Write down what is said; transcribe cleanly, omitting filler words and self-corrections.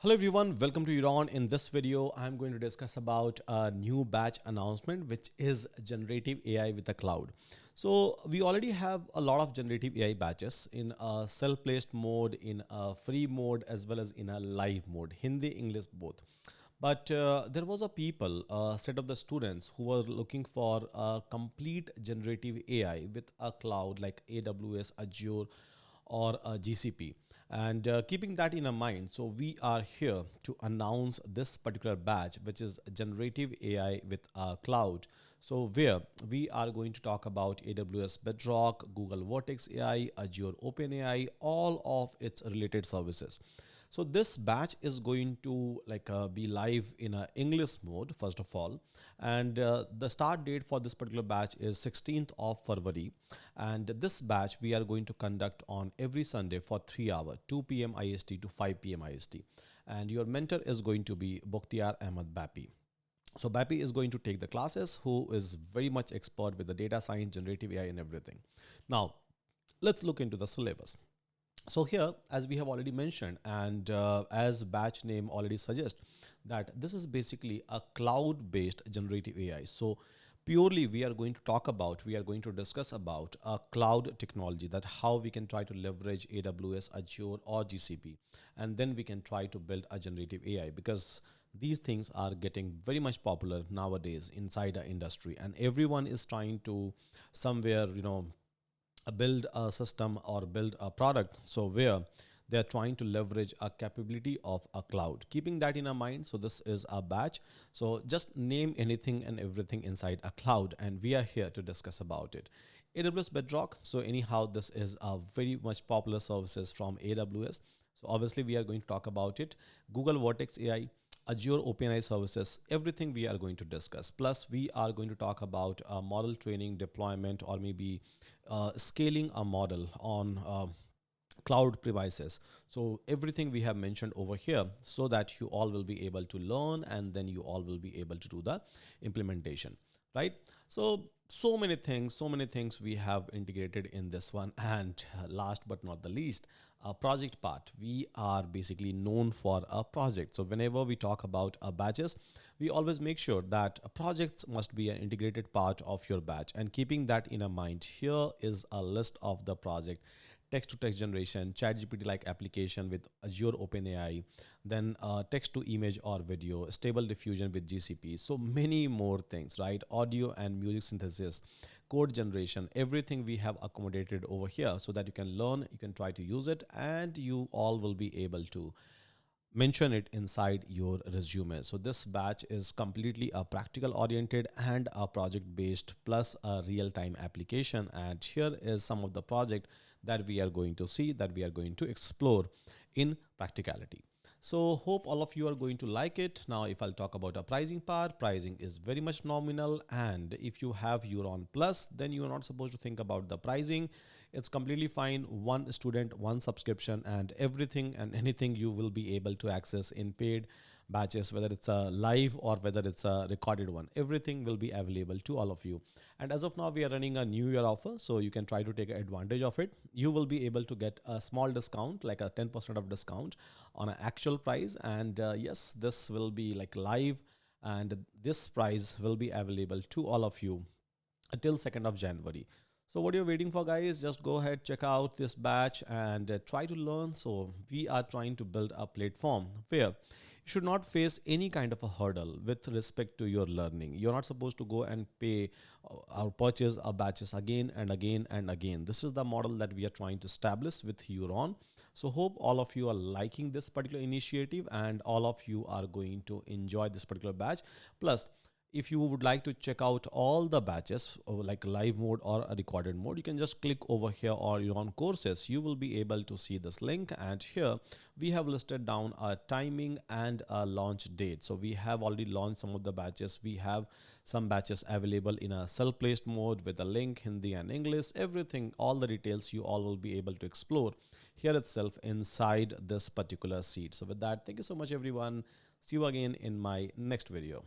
Hello everyone, welcome to Iran. In this video, I'm going to discuss about a new batch announcement, which is generative AI with the cloud. So we already have a lot of generative AI batches in a self-placed mode, in a free mode, as well as in a live mode, Hindi, English, both. But there was a people, a set of the students who were looking for a complete generative AI with a cloud like AWS, Azure, or GCP. And keeping that in mind, so we are here to announce this particular batch, which is generative AI with cloud. So where we are going to talk about AWS Bedrock, Google Vertex AI, Azure OpenAI, all of its related services. So this batch is going to be live in a English mode first of all, and the start date for this particular batch is 16th of February. And this batch we are going to conduct on every Sunday for 3 hours, 2 p.m. IST to 5 p.m. IST. And your mentor is going to be Boktiar Ahmed Bapi. So Bapi is going to take the classes, who is very much expert with the data science, generative AI, and everything. Now, let's look into the syllabus. So here, as we have already mentioned, and as batch name already suggests, that this is basically a cloud-based generative AI. So purely we are going to discuss about a cloud technology, that how we can try to leverage AWS, Azure, or GCP, and then we can try to build a generative AI, because these things are getting very much popular nowadays inside the industry, and everyone is trying to somewhere build a system or build a product, so where they're trying to leverage a capability of a cloud. Keeping that in our mind, so this is a batch. So just name anything and everything inside a cloud, and we are here to discuss about it. AWS Bedrock, so anyhow, this is a very much popular services from AWS, so obviously we are going to talk about it. Google Vertex AI, Azure OpenAI services, everything we are going to discuss. Plus, we are going to talk about model training, deployment, or maybe scaling a model on cloud premises. So everything we have mentioned over here, so that you all will be able to learn, and then you all will be able to do the implementation, right? So many things we have integrated in this one. And last but not the least, a project part. We are basically known for a project. So whenever we talk about batches, we always make sure that projects must be an integrated part of your batch. And keeping that in mind, here is a list of the project: text to text generation, chat GPT like application with Azure OpenAI, then text to image or video, stable diffusion with GCP. So many more things, right? Audio and music synthesis, code generation, everything we have accommodated over here, so that you can learn, you can try to use it, and you all will be able to mention it inside your resume. So this batch is completely a practical oriented and a project based, plus a real time application. And here is some of the project that we are going to see, that we are going to explore in practicality. So hope all of you are going to like it. Now, if I'll talk about a pricing part, pricing is very much nominal. And if you have Euron Plus, then you are not supposed to think about the pricing. It's completely fine. One student, one subscription, and everything and anything you will be able to access in paid batches, whether it's a live or whether it's a recorded one. Everything will be available to all of you. And as of now, we are running a new year offer, so you can try to take advantage of it. You will be able to get a small discount, like a 10% of discount on an actual price. And yes, this will be like live, and this price will be available to all of you until 2nd of January. So what you're waiting for, guys, just go ahead, check out this batch, and try to learn. So we are trying to build a platform where you should not face any kind of a hurdle with respect to your learning. You're not supposed to go and pay or purchase our batches again and again and again. This is the model that we are trying to establish with Huron. So hope all of you are liking this particular initiative, and all of you are going to enjoy this particular batch. Plus, if you would like to check out all the batches like live mode or a recorded mode, you can just click over here, or you're on courses, you will be able to see this link. And here we have listed down a timing and a launch date. So we have already launched some of the batches. We have some batches available in a self-placed mode with a link, Hindi and English, everything, all the details you all will be able to explore here itself inside this particular seat. So with that, thank you so much everyone. See you again in my next video.